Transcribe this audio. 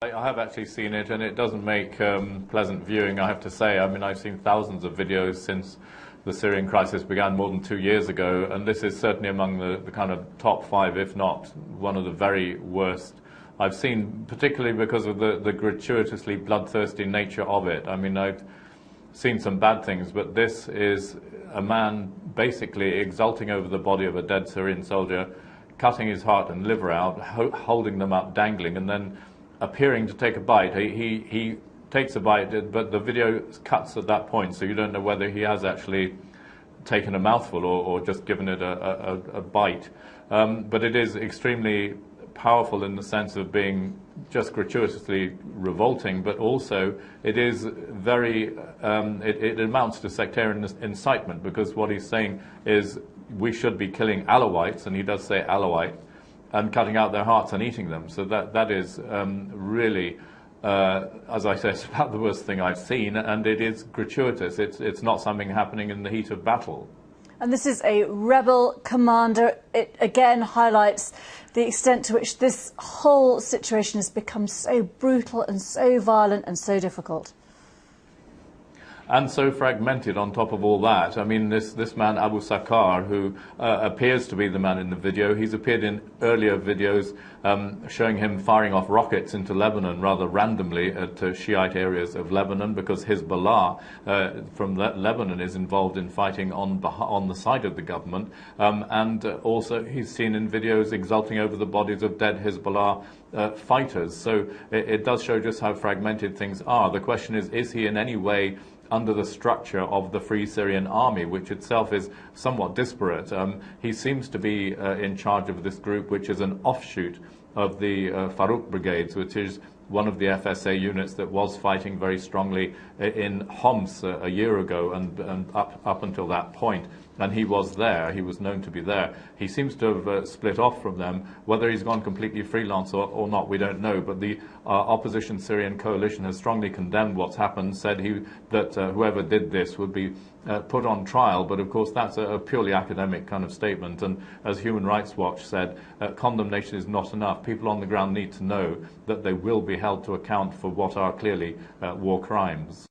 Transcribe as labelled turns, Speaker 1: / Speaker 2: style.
Speaker 1: I have actually seen it, and it doesn't make pleasant viewing, I have to say. I mean, I've seen thousands of videos since the Syrian crisis began more than 2 years ago, and this is certainly among the kind of top 5, if not one of the very worst I've seen, particularly because of the gratuitously bloodthirsty nature of it. I mean, I've seen some bad things, but this is a man basically exulting over the body of a dead Syrian soldier, cutting his heart and liver out, holding them up, dangling, and then appearing to take a bite. He takes a bite, but the video cuts at that point, so you don't know whether he has actually taken a mouthful or just given it a bite. But it is extremely powerful in the sense of being just gratuitously revolting, but also it is very, it amounts to sectarian incitement, because what he's saying is we should be killing Alawites, and he does say Alawite, and cutting out their hearts and eating them. So that is really, as I say, it's about the worst thing I've seen, and it is gratuitous. It's not something happening in the heat of battle.
Speaker 2: And this is a rebel commander. It again highlights the extent to which this whole situation has become so brutal and so violent and so difficult.
Speaker 1: And so fragmented on top of all that. I mean, this man, Abu Sakar, who appears to be the man in the video, he's appeared in earlier videos showing him firing off rockets into Lebanon rather randomly to Shiite areas of Lebanon, because Hezbollah from Lebanon is involved in fighting on the side of the government. And also he's seen in videos exulting over the bodies of dead Hezbollah fighters. So it does show just how fragmented things are. The question is he in any way under the structure of the Free Syrian Army, which itself is somewhat disparate? He seems to be in charge of this group, which is an offshoot of the Farouk Brigades, which is one of the FSA units that was fighting very strongly in Homs a year ago and up until that point. And he was there, he was known to be there. He seems to have split off from them. Whether he's gone completely freelance or not, we don't know. But the opposition Syrian coalition has strongly condemned what's happened, said that whoever did this would be put on trial. But of course that's a purely academic kind of statement. And as Human Rights Watch said, condemnation is not enough. People on the ground need to know that they will be held to account for what are clearly war crimes.